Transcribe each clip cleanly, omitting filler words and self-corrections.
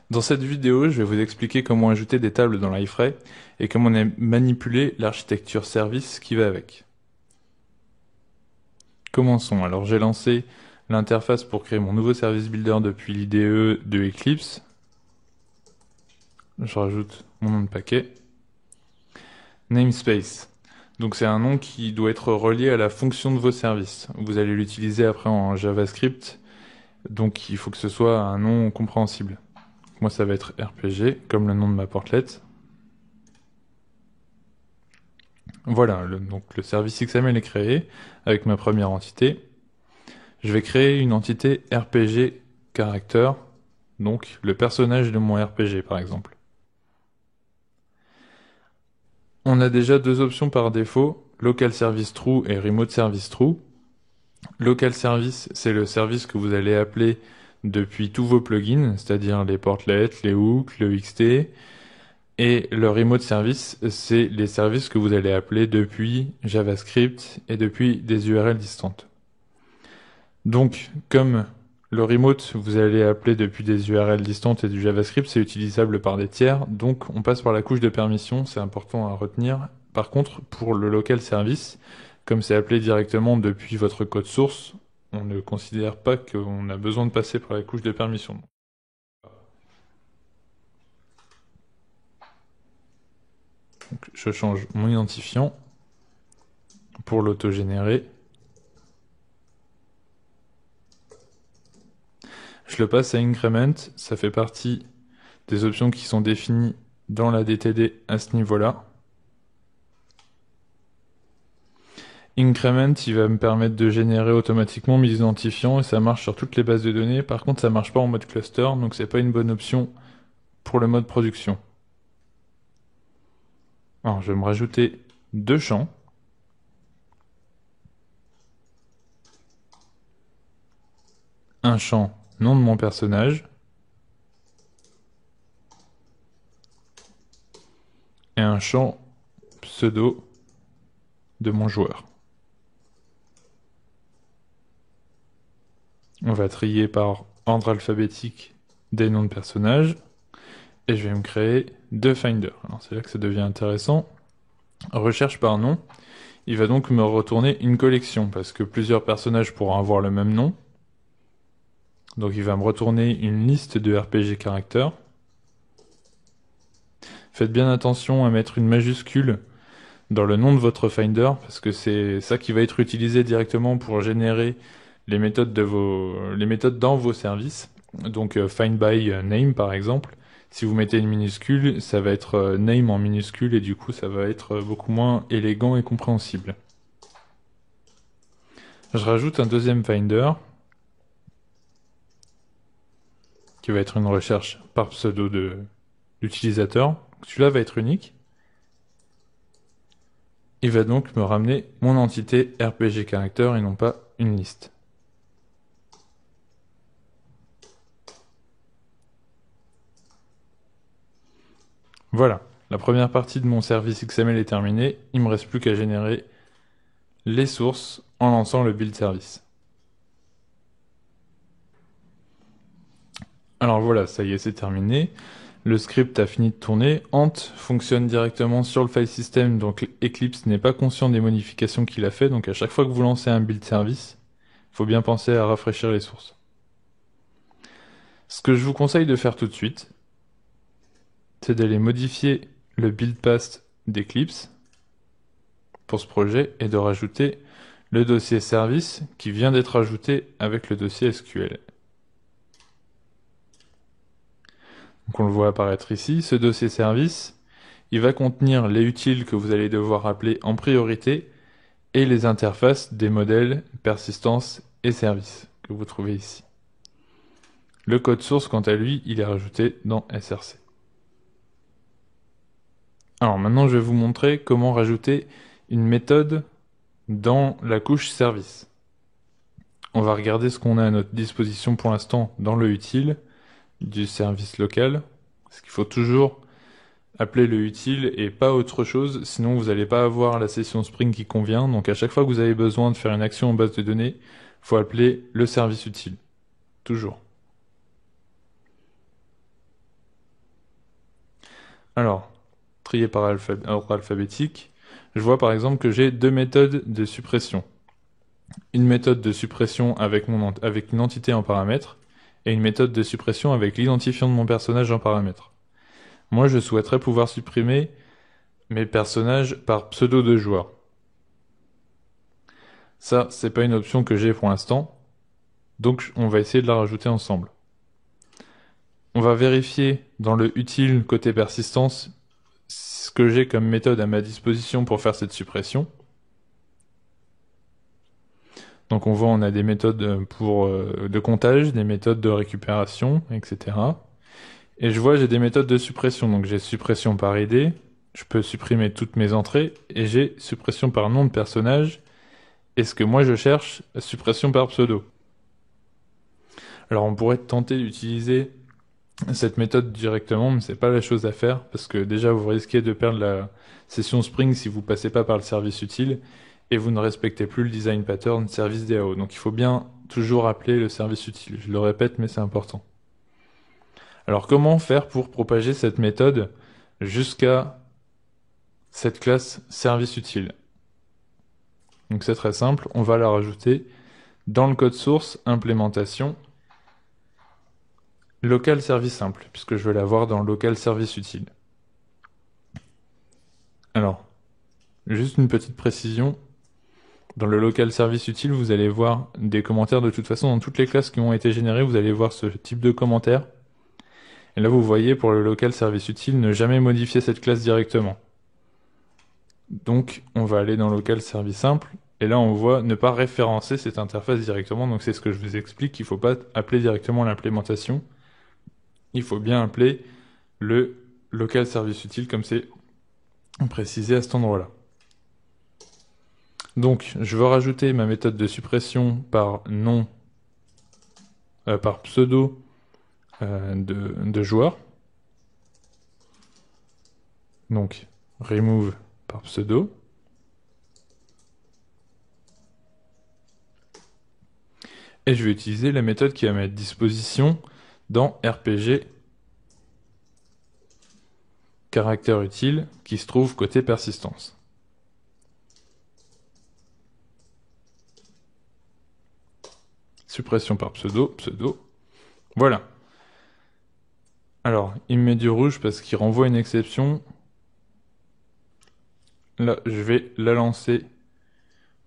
Dans cette vidéo, je vais vous expliquer comment ajouter des tables dans l'iFrame et comment manipuler l'architecture service qui va avec. Commençons. Alors j'ai lancé l'interface pour créer mon nouveau service builder depuis l'IDE de Eclipse. Je rajoute mon nom de paquet. Namespace. Donc c'est un nom qui doit être relié à la fonction de vos services. Vous allez l'utiliser après en JavaScript, donc il faut que ce soit un nom compréhensible. Moi ça va être RPG, comme le nom de ma portlet. Voilà, donc le service XML est créé avec ma première entité. Je vais créer une entité RPG character, donc le personnage de mon RPG par exemple. On a déjà deux options par défaut, local service true et remote service true. Local service, c'est le service que vous allez appeler depuis tous vos plugins, c'est-à-dire les portlets, les hooks, le XT. Et le remote service, c'est les services que vous allez appeler depuis JavaScript et depuis des URL distantes. Donc, comme le remote, vous allez appeler depuis des URL distantes et du JavaScript, c'est utilisable par des tiers, donc on passe par la couche de permission, c'est important à retenir. Par contre, pour le local service, comme c'est appelé directement depuis votre code source, on ne considère pas qu'on a besoin de passer par la couche de permission. Donc, je change mon identifiant pour l'autogénérer. Je le passe à increment, ça fait partie des options qui sont définies dans la DTD à ce niveau-là. Increment, il va me permettre de générer automatiquement mes identifiants et ça marche sur toutes les bases de données. Par contre, ça marche pas en mode cluster, donc c'est pas une bonne option pour le mode production. Alors, je vais me rajouter deux champs. Un champ nom de mon personnage et un champ pseudo de mon joueur. On va trier par ordre alphabétique des noms de personnages et je vais me créer deux finders. Alors c'est là que ça devient intéressant. Recherche par nom, il va donc me retourner une collection parce que plusieurs personnages pourront avoir le même nom. Donc il va me retourner une liste de RPG caractères. Faites bien attention à mettre une majuscule dans le nom de votre Finder, parce que c'est ça qui va être utilisé directement pour générer les méthodes dans vos services. Donc find by name par exemple. Si vous mettez une minuscule, ça va être name en minuscule et du coup ça va être beaucoup moins élégant et compréhensible. Je rajoute un deuxième Finder qui va être une recherche par pseudo de l'utilisateur. Celui-là va être unique. Il va donc me ramener mon entité RPG character et non pas une liste. Voilà, la première partie de mon service XML est terminée. Il me reste plus qu'à générer les sources en lançant le build service. Alors voilà, ça y est, c'est terminé. Le script a fini de tourner. Ant fonctionne directement sur le file system, donc Eclipse n'est pas conscient des modifications qu'il a fait. Donc à chaque fois que vous lancez un build service, il faut bien penser à rafraîchir les sources. Ce que je vous conseille de faire tout de suite, c'est d'aller modifier le build path d'Eclipse pour ce projet et de rajouter le dossier service qui vient d'être ajouté avec le dossier SQL. Donc on le voit apparaître ici. Ce dossier service, il va contenir les utiles que vous allez devoir appeler en priorité et les interfaces des modèles, persistance et service que vous trouvez ici. Le code source, quant à lui, il est rajouté dans SRC. Alors maintenant, je vais vous montrer comment rajouter une méthode dans la couche service. On va regarder ce qu'on a à notre disposition pour l'instant dans le utile du service local. Parce qu'il faut toujours appeler le utile et pas autre chose, sinon vous n'allez pas avoir la session Spring qui convient. Donc à chaque fois que vous avez besoin de faire une action en base de données, il faut appeler le service utile. Toujours. Alors, trier par ordre alphabétique, je vois par exemple que j'ai deux méthodes de suppression. Une méthode de suppression avec une entité en paramètre, et une méthode de suppression avec l'identifiant de mon personnage en paramètre. Moi, je souhaiterais pouvoir supprimer mes personnages par pseudo de joueur. Ça, c'est pas une option que j'ai pour l'instant, donc on va essayer de la rajouter ensemble. On va vérifier dans le utile côté persistance ce que j'ai comme méthode à ma disposition pour faire cette suppression. Donc on voit on a des méthodes de comptage, des méthodes de récupération, etc. Et je vois j'ai des méthodes de suppression. Donc j'ai suppression par ID, je peux supprimer toutes mes entrées, et j'ai suppression par nom de personnage, et ce que moi je cherche, suppression par pseudo. Alors on pourrait tenter d'utiliser cette méthode directement, mais c'est pas la chose à faire, parce que déjà vous risquez de perdre la session Spring si vous passez pas par le service utile, et vous ne respectez plus le design pattern service DAO. Donc il faut bien toujours appeler le service utile. Je le répète, mais c'est important. Alors comment faire pour propager cette méthode jusqu'à cette classe service utile? Donc c'est très simple, on va la rajouter dans le code source implémentation local service simple, puisque je vais l'avoir dans local service utile. Alors, juste une petite précision, dans le local service utile, vous allez voir des commentaires de toute façon dans toutes les classes qui ont été générées, vous allez voir ce type de commentaires. Et là, vous voyez pour le local service utile, ne jamais modifier cette classe directement. Donc, on va aller dans local service simple, et là, on voit ne pas référencer cette interface directement. Donc, c'est ce que je vous explique, il ne faut pas appeler directement l'implémentation. Il faut bien appeler le local service utile, comme c'est précisé à cet endroit-là. Donc, je veux rajouter ma méthode de suppression par nom, par pseudo de joueur. Donc, remove par pseudo. Et je vais utiliser la méthode qui est à ma disposition dans RPG caractère utile qui se trouve côté persistance. Suppression par pseudo, pseudo. Voilà. Alors, il me met du rouge parce qu'il renvoie une exception. Là, je vais la lancer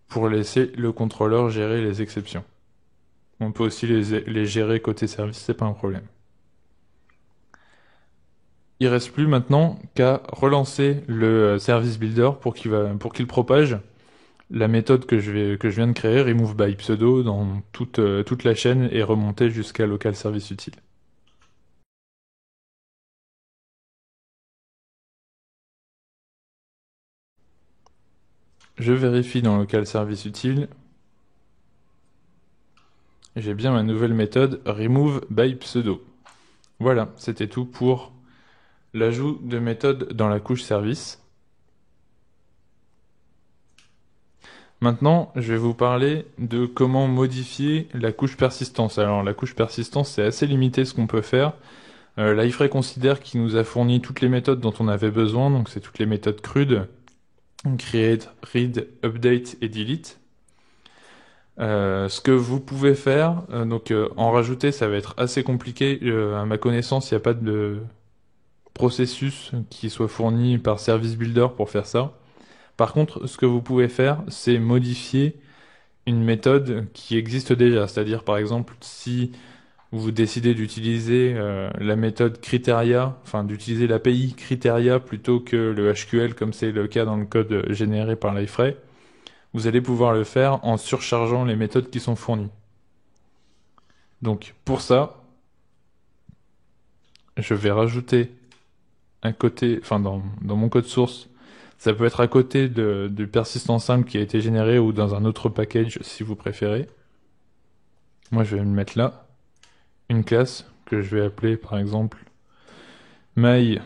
pour laisser le contrôleur gérer les exceptions. On peut aussi les gérer côté service, c'est pas un problème. Il reste plus maintenant qu'à relancer le service builder pour qu'il propage la méthode que je viens de créer, remove by pseudo, dans toute la chaîne et remonter jusqu'à local service utile. Je vérifie dans local service utile. J'ai bien ma nouvelle méthode remove by pseudo. Voilà, c'était tout pour l'ajout de méthodes dans la couche service. Maintenant, je vais vous parler de comment modifier la couche persistance. Alors, la couche persistance, c'est assez limité ce qu'on peut faire. L'iframe considère qu'il nous a fourni toutes les méthodes dont on avait besoin, donc c'est toutes les méthodes crudes, create, read, update et delete. Ce que vous pouvez faire, en rajouter, ça va être assez compliqué. À ma connaissance, il n'y a pas de processus qui soit fourni par Service Builder pour faire ça. Par contre, ce que vous pouvez faire, c'est modifier une méthode qui existe déjà. C'est-à-dire, par exemple, si vous décidez d'utiliser la méthode Criteria, enfin d'utiliser l'API Criteria plutôt que le SQL, comme c'est le cas dans le code généré par l'iframe, vous allez pouvoir le faire en surchargeant les méthodes qui sont fournies. Donc, pour ça, je vais rajouter un côté, enfin dans mon code source, ça peut être à côté du persistant simple qui a été généré ou dans un autre package si vous préférez. Moi, je vais me mettre là une classe que je vais appeler par exemple my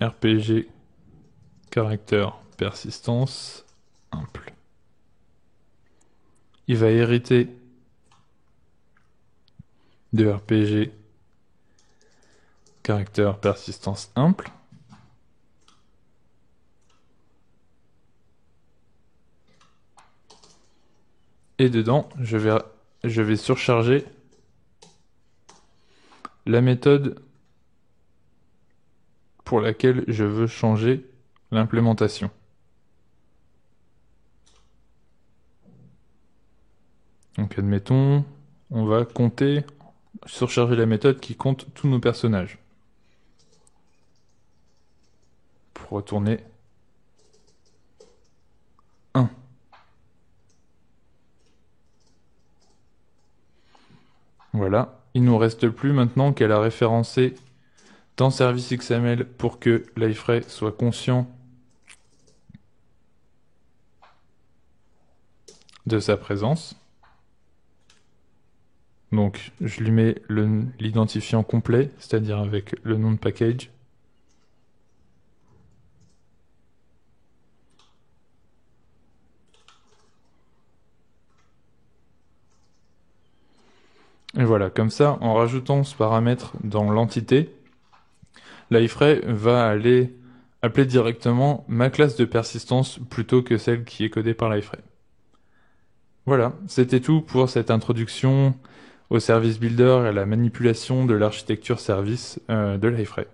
RPG character persistance simple. Il va hériter de RPG caractère persistance simple. Et dedans, je vais surcharger la méthode pour laquelle je veux changer l'implémentation. Donc admettons, on va surcharger la méthode qui compte tous nos personnages. Pour retourner 1. Voilà, il nous reste plus maintenant qu'à la référencer dans service XML pour que Liferay soit conscient de sa présence. Donc je lui mets l'identifiant complet, c'est-à-dire avec le nom de package. Et voilà, comme ça, en rajoutant ce paramètre dans l'entité, Liferay va aller appeler directement ma classe de persistance plutôt que celle qui est codée par Liferay. Voilà, c'était tout pour cette introduction au service builder et à la manipulation de l'architecture service de Liferay.